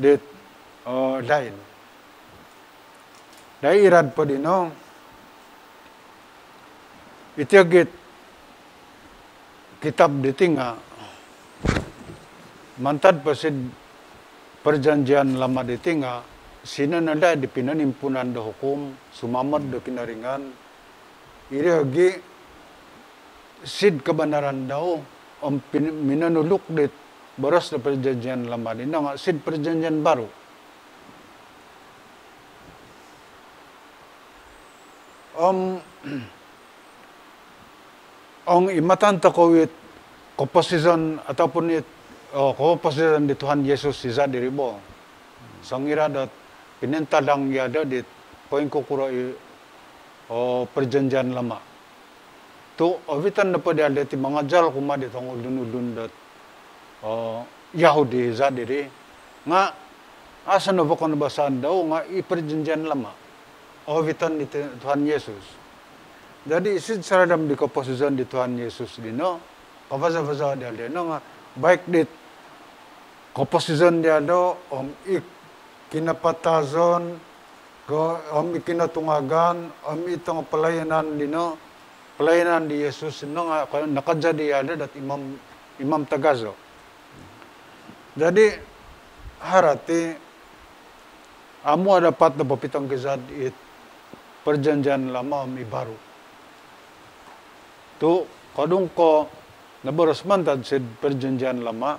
dit lain. Dai irad pa dino, itiagit kitab ditinga, mantad pasid perjanjian lama ditinga, sino nada di pinanimpunan do hukum, sumamad do kinaringan, iriagi sid kebenaran daw, minanuluk dit boros na perjanjian lama din, nga sid perjanjian baru. Ang imatan takawit komposisyon ataupun komposisyon di Tuhan Yesus siza diribo. Sangira dat pinentadang yada dit poin kukura perjanjian lama. Tu awitan na pa dia ti mangajal kuma di tong ulun dat Yahudi za diri nga asa na bakon basan daw nga perjanjian lama. Awitan di Tuhan Yesus. Jadi isid saradam di komposisyon di Tuhan Yesus dino, kapaza-paza dia dino nga baik di komposisyon dia do kinapatazon, ikinatungagan, itong pelayanan dino, pelayanan di Yesus dino nga nakajadi ada dat imam tagazo. Jadi harati amu ada dapat na papitang kisad it perjanjian lama baru. Tu kadung ko naboros mantad sid perjanjian lama.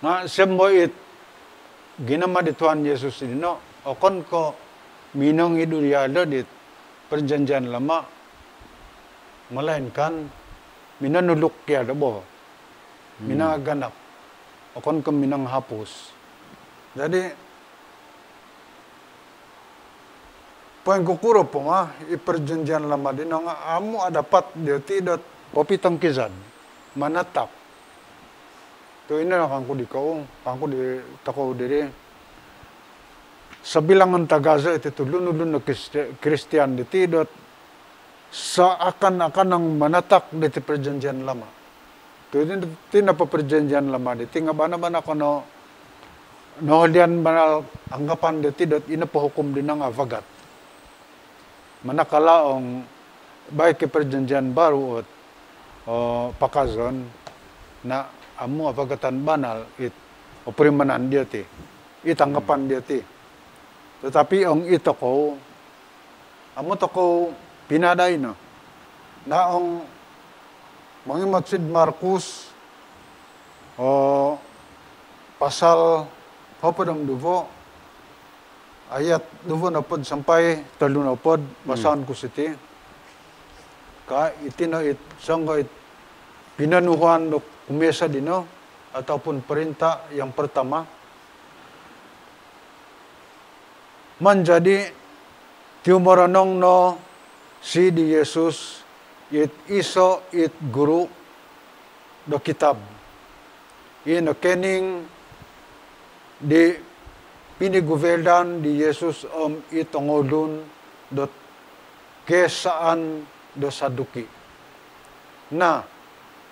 Nga sembo it ginama di Tuhan Yesus dino okon ko minong iduryado di perjanjian lama melainkan minanuluk ya dabo. Minaganap. Okon ko minang hapus. Jadi poin kukuro po iperjanjian lama din nga amu adapat dia tidak popitang kizad manatap. To ina kangku di kau, kangku di takau diri. Sa bilangan tagaza iti tulunulun na Kristiyan di tidak seakan-akan ang manatak di perjanjian lama. To ina pa perjanjian lama di nga bana-bana kono nohdian banal anggapan di tidak ina pa hukum din nga vagat. Manakalaong baik ke perjanjian baru pakazon na amu apagatan banal it operimanan dia ti itanggapan dia ti. Tetapi ang ito ko amu to ko pinaday no na ang mangimat sid Marcos pasal hopadang duvo ayat duvo na pod sampai talo na pod basahan ko siti ka itino it sanggo it pinanuhan do kumesa dino ataupun perintah yang pertama menjadi tiumoranong no si di Yesus it iso it guru do kitab ino kening di piniguveldan di Yesus itongolun dot kesaan do saduki. Na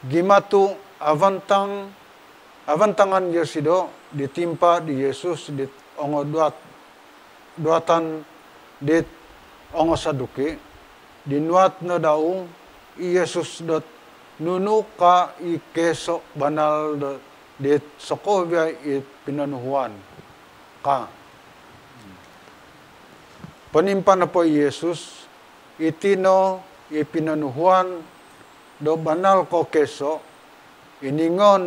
gimatu avantangan Yesido ditimpa di Yesus di ongo duatan dit ongo saduki dinuat na daw Yesus dot nunu ka ikeso banal dot dit sokovya it pinanuhuan ka. Panimpa na po Yesus itino ipinanuhuan do banal ko keso iningon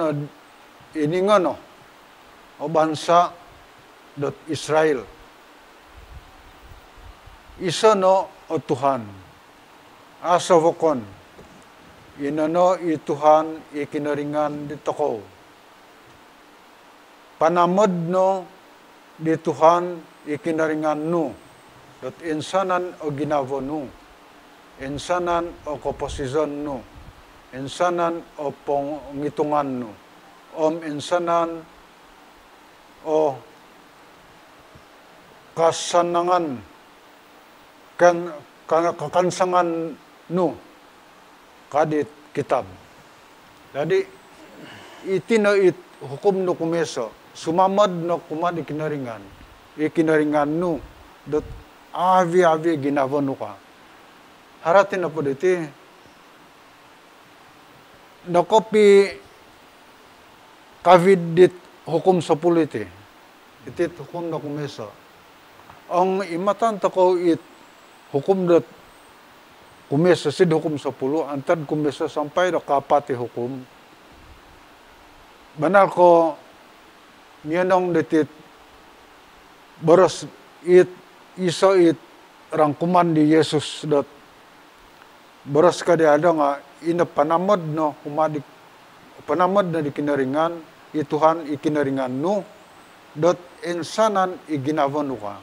o bansa dot Israel. Isa no o Tuhan. Asawokon. Inano ituhan ikinaringan dito ko. Panamod no di Tuhan ikinaringan no. Dot insanan o ginavo no. Insanan o komposisyon no. Insanan o pongitungan no. Insanan o kasanangan kan kakansangan no kadit kitab. Jadi itino it hukum no kumeso sumamad no kumad ikinaringan no dot avi ginavon no ka. Haratin na po diti no kopi kavid dit hukum sa puliti. Itit hukum no kumeso. Ang imatan tako it hukum dot kumeso sid hukum 10 antad kumeso sampai do kapati hukum. Banal ko niyanong detit boros it iso it rangkuman di Yesus dot boros ka di ada nga ina panamod no kumadik panamod na di kinaringan ituhan ikinaringan no dot insanan iginavon ka.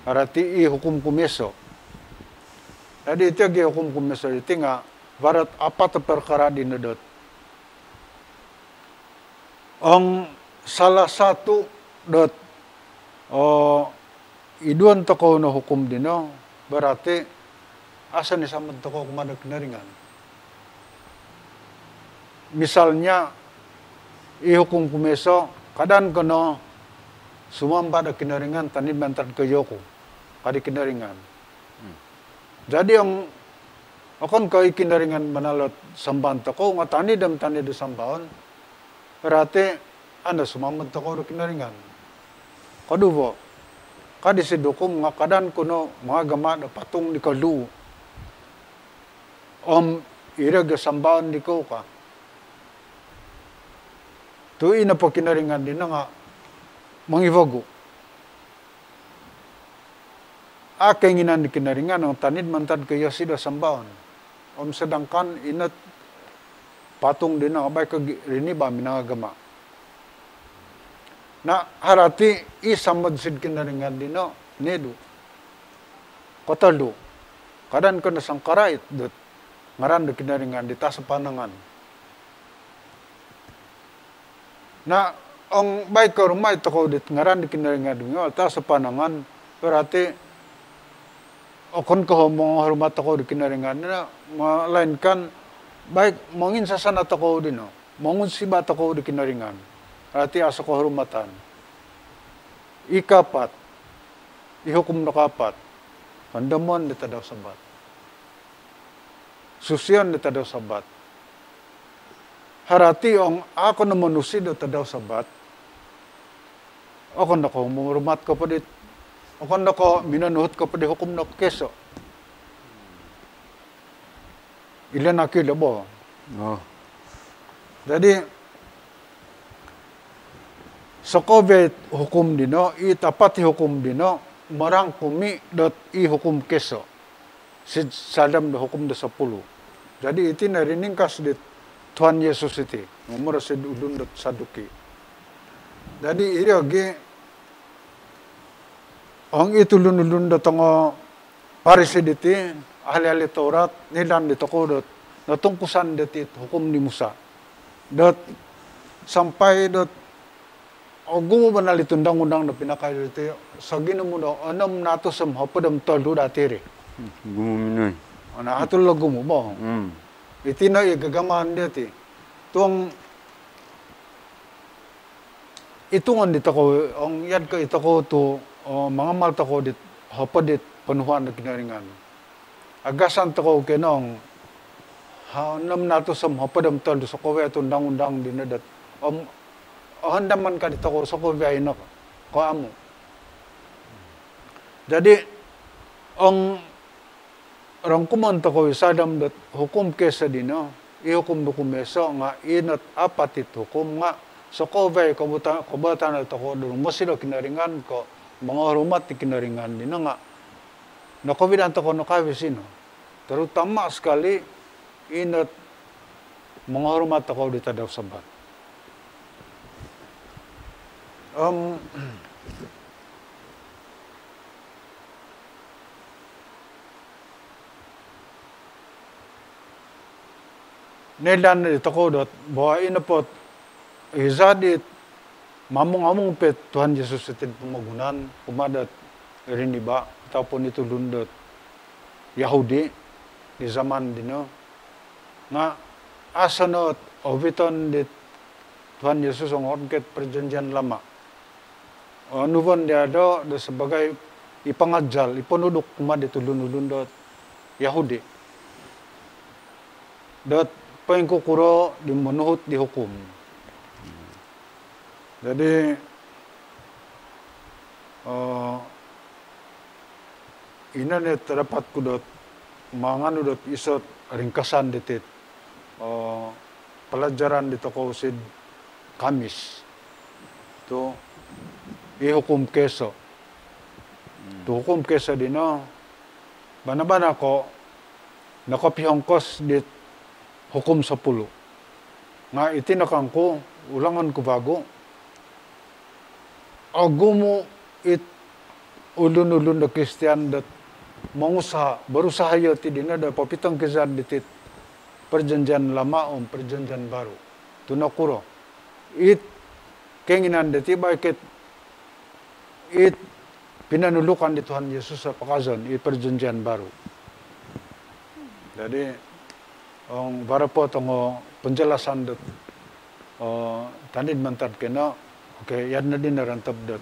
Arati i hukum kumeso. Jadi itu agi hukum kumeso itu nga varat apa te perkara di nedot. Ang salah satu dot iduan toko no hukum dino berarti asa ni samad toko kumada kinaringan. Misalnya i hukum kumeso kadan kono sumamba da kinaringan tanid bantar ke yoko kadi kinaringan. Jadi ang akon ko ikinaringan manalot samban toko nga tanid do sambaon berarti anda sumamad toko do kinaringan. Kaduvo kadi sidukum nga kadan kuno mga gama da patung di kadu irag sambaon di ko ka tu ina po kinaringan din nga mangivago akenginan di kinaringan ang tanid mantad kayo sida sambaon sedangkan inat patung din nga bay kag riniba minagama na harati isamad sid kinaringan dino nedu kotaldo kadan ko na sangkarait dot ngaran de kinaringan di tas panangan na ang bay ko rumay to ko dit ngaran di kinaringan dingo tas panangan berarti okon ko mo hormat ko di kinaringan na malainkan baik mongin sasana to ko dino mongun siba to ko di kinaringan berarti asa ko hormatan ikapat ihukum no kapat pandamon di tadaw sabat susyan di tadaw sabat harati ong ako na manusid do tadaw sabat ako na ko murmat ko pa dit ako na ko minanuhot ko pa di hukum no keso ilan akil bo jadi Sokovet hukum dino, itapati hukum dino, marang kumi dot i hukum keso. Sid sadam do hukum do 10. Jadi iti nariningkas dit Tuhan Yesus iti. Nomor sid udun dot saduki. Jadi iri agi ang itulun-ulun dot ngo parisid iti ahli-ahli Taurat nilan dito ko dot natungkusan dit hukum ni Musa. Dot sampai dot gumo ba na litundang-undang na pinakayo dito sa ginamo do anam nato sam hapadam toldo datire Gumo minun. ana hatul gumo ba itina igagaman diti tuang itungan dito ko ang yad ko ito ko to mga malta ko dit hapadit panuhan na kinaringan agasan to ko kenong hanam nato sam hapadam toldo sa kowe tundang-undang dinadat handaman ka dito ko sa kubyay na ko amo. Jadi, ang rangkuman to ko isadam dat hukum kesa dino, ihukum do kumeso nga inat apatit hukum nga sa kubyay kabatan na to ko doon masilo kinaringan ko mga rumat ti kinaringan dino nga nakubidan to ko nakabisino. Terutama sekali inat mga rumat to ko dito daw sabat. Nelan ito ko dot bahwa inapot izadit mamong-among pet Tuhan Yesus itin pemagunan kumadat rin iba ataupun itu lundot Yahudi di zaman dino nga asanot obiton di Tuhan Yesus ongkot perjanjian lama. Nuvon dia do sebagai ipangajal, iponuduk kuma di tulun-ulun dot Yahudi. Dot pengkukuro di menuhut di hukum. Jadi ina ne terdapat kudot mangan udot isot ringkasan ditit pelajaran di toko usid Kamis tu hukum keso tu hukum keso dino bana-bana ko nakapihongkos di hukum 10 nga itinakangko ulangan ko bago agumo it ulun-ulun da Kristian dat berusaha yo ti dina da papitong kezan ditit perjanjian lama perjanjian baru tunakuro it keinginan dati baik it pinanulukan di Tuhan Yesus sa pakazon it perjanjian baru. Jadi ang barapo tongo penjelasan dat tanid mantad kena oke yan na din narantab dat.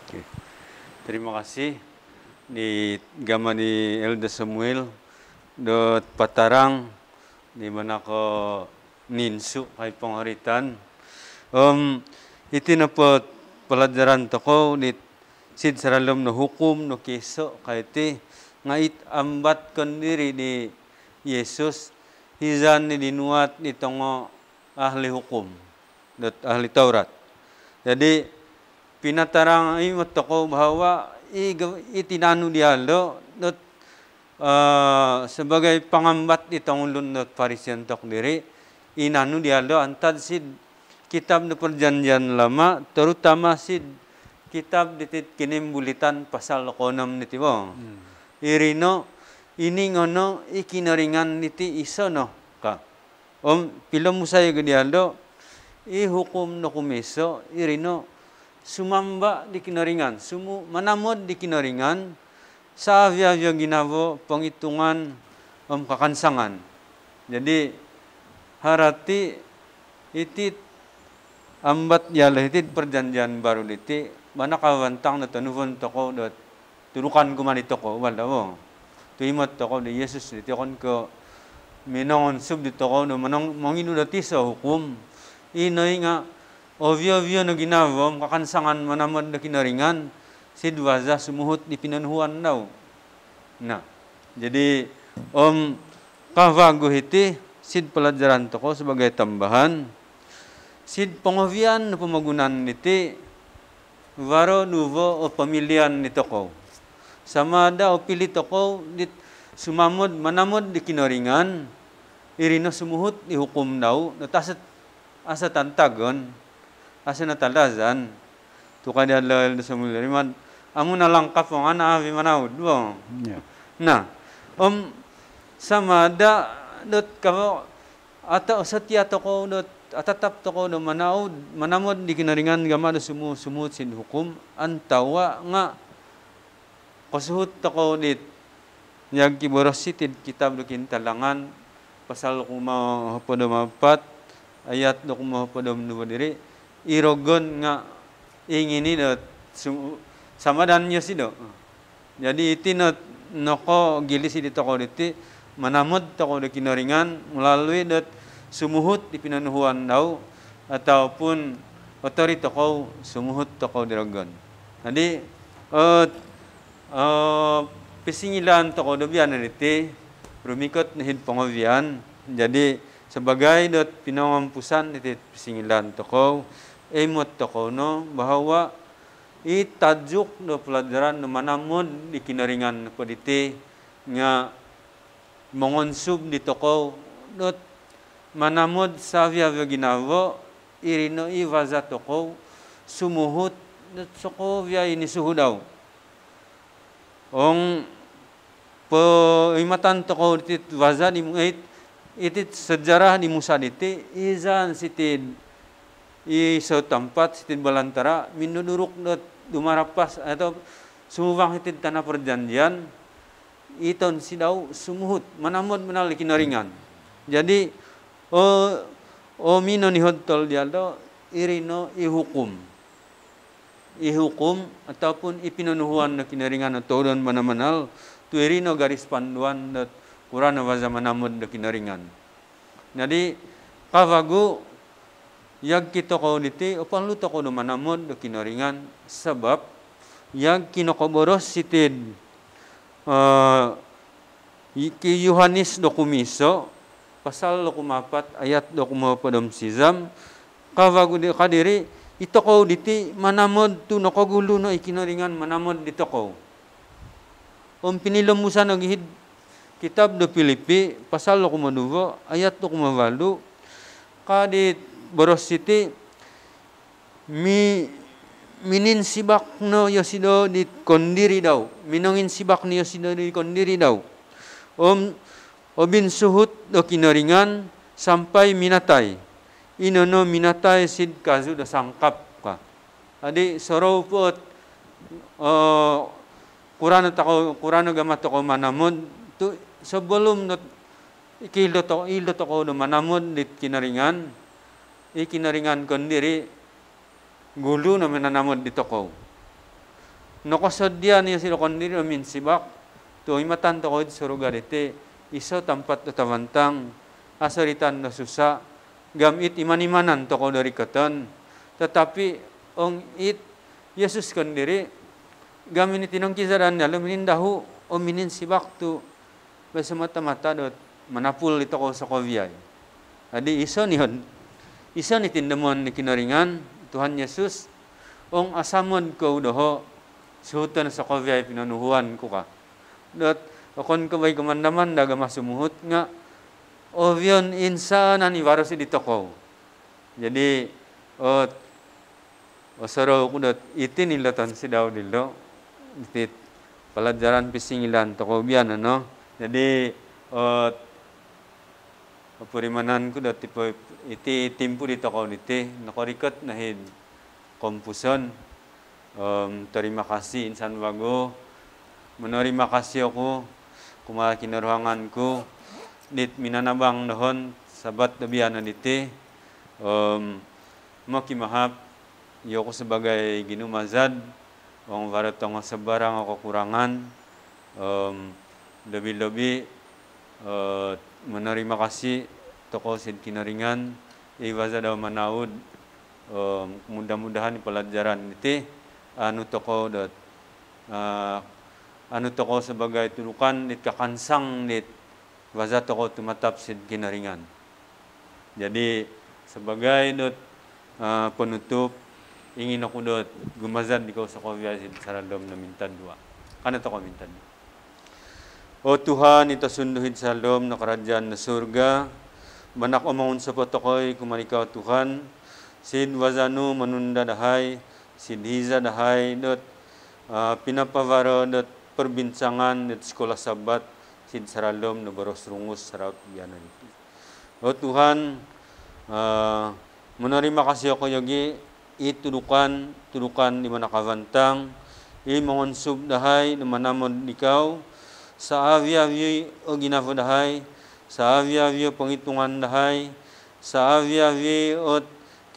Okay. Terima kasih di gama ni Elder Samuel dot patarang di mana ko ninsu kay pangharitan. Iti na po pelajaran toko ni sid saralom no hukum no keso kay ti nga it ambat kon diri ni Yesus hizan ni dinuat ni tongo ahli hukum dot ahli Taurat. Jadi pinatarang ay matoko bahwa itinano dialo dot sebagai pangambat itong ulun dot Parisian tok diri inano dialo antad sid kitab na perjanjian lama terutama sid kitab ditit kinimbulitan pasal 6 niti mo. Irino ini ngono ikinaringan niti iso no ka. Pilo mo sayo gadialo ihukum no kumeso irino sumamba di kinaringan, manamod di kinaringan sa avya ginavo penghitungan kakansangan. Jadi harati itit ambat yala itit perjanjian baru diti mana kawantang na tanuvon toko dot turukan kuman itoko wala mo. Tuimot toko di Yesus diti kon ko minongon sub di toko no manong manginu dati sa hukum. Inoy nga ovyo no ginavo kakansangan manamod na kinaringan sidwaza sumuhut di pinanuhuan daw. Nah, jadi kavago hiti sid pelajaran toko sebagai tambahan sid pengovian no pemagunan niti waro nuvo o pemilihan ni toko. Sama ada o pili toko dit sumamod manamod di kinaringan irino sumuhut di hukum daw natasat asa tantagon asa natalazan tu kada lal sa muliriman amo na langkap ang ana avi manaud bo. Nah sama ada dot kamo ata satya toko dot atatap toko no manaud manamod di kinaringan gama do sumut sin hukum antawa nga kasuhut toko dit nyag kiborositid kitab do kintalangan pasal 4 ayat 24 diri irogon nga ingini dot samadan niya sido. Jadi iti noko gilis di toko diti manamod toko di kinaringan melalui dot sumuhut di pinanuhuan daw ataupun otorito ko sumuhut toko dirogon. Jadi pisingilan toko dobian diti rumikot nahid pangovian. Jadi sebagai dot pinangampusan diti pisingilan toko emot toko no bahwa itajuk do pelajaran no manamod di kinaringan ko diti nga mongonsub di toko dot manamod sa via ginavo irino iwaza toko sumuhut dot soko via ini suhudaw. Ong po imatan toko diti waza di itit sejarah di Musa diti izan sitid iso tempat sitid balantara minuduruk dot dumarapas atau sumubang hitid tanah perjanjian iton si daw sumuhut manamod manal kinaringan. Jadi o mino ni hontol dia do irino ihukum ataupun ipinunuhuan na kinaringan na todon manamanal tu irino garis panduan na kurana waza manamod na kinaringan. Jadi kavagu yag kito ko diti upang luto ko no manamod na kinaringan sebab yag kinokoboros sitid ki Yohanes do kumiso pasal 4 ayat 26 kavagu di kadiri ito ko diti manamod tu nakagulo no ikinaringan manamod dito ko. Pinilamusan ng ihid kitab do Filipi pasal 2 ayat 28 kadit boros siti minin sibak no yosido di kondiri daw. Minongin sibak ni yosido di kondiri daw. Obin suhut do kinaringan sampai minatai. Inono minatai sid kazu do sangkap ka. Adi sorow po kurano gamat ako manamod tu sebelum ilot ako do manamod dit kinaringan ikinaringan kondiri gulu na mananamod dito ko. Nakasodya niya sila kondiri amin sibak tu imatan to ko suruga diti iso tampat do tawantang asaritan na susa gamit imanimanan to ko dari katan tetapi ong Yesus kondiri gamin itinong kisaran na luminindahu o minin sibak tu basa mata-mata dot manapul ito ko sa koviyay. Adi iso ni tindamon ni kinaringan Tuhan Yesus ong asamon ko doho suhutan sa koviyay pinanuhuan ko ka. Dot akon ko bay kumandaman daga masumuhut nga ovyon insanan iwaros dito ko. Jadi osoro ko dot itin ilatan si daw dilo itit pelajaran pisingilan to ko bian ano. Jadi purimanan ko dot tipo iti timpu dito ko diti nakorikot nahid kompuson. Terima kasih insan wago. Menerima kasih aku kumakineruhangan ko dit minanabang dohon sabat dabiana diti makimahap yo ko sebagai ginumazad wong waratong sebarang ako kurangan lebih-lebih menerima kasih toko sid kinaringan iwaza daw manaud mudah-mudahan pelajaran diti anu toko dot anu toko sebagai tulukan dit kakansang dit waza toko tumatap sid kinaringan. Jadi sebagai dot penutup ingin aku dot gumazad di kau sa koviyay sid saradom na mintan dua. Kana toko mintan. O Tuhan ito sunduhin sa lom na karajaan na surga. Manak omangun sa potokoy kumarikaw Tuhan. Sid wazanu manunda dahay. Sid hiza dahay dot pinapavaro dot perbincangan dot sekolah sabat. Sid saralom na baros rungus sarap yanan iti. O Tuhan, menerima kasih ako yogi itudukan di mana kavantang mangonsub dahay na manamod ikaw sa avi-avi o ginafo dahay sa avi-avi o pangitungan dahay sa avi-avi o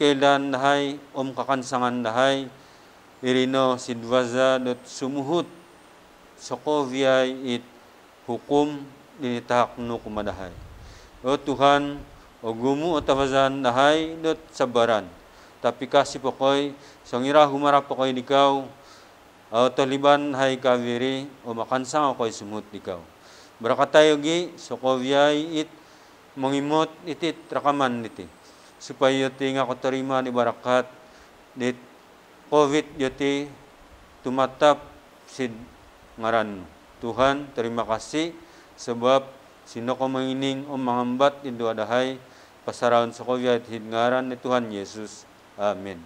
kailan dahay om kakansangan dahay irino sidwaza dot sumuhut sa koviyay it hukum dinitahak no kumadahay. O Tuhan, o gumu o tawazan dahay dot sabaran. Tapi kasih pokoy, sangira humarap pokoy dikaw, o taliban hay kaviri, o makansang ako'y sumut dikaw. Barakatayo gi, so koviyay it, mangimot itit rakaman iti. Supaya yoti nga kotarima ni barakat, dit COVID yoti tumatap sid ngaran. Tuhan, terima kasih sebab sino ko mangining o mangambat indo adahay pasaraon sa koviyay at hidngaran ni Tuhan Yesus. Amen.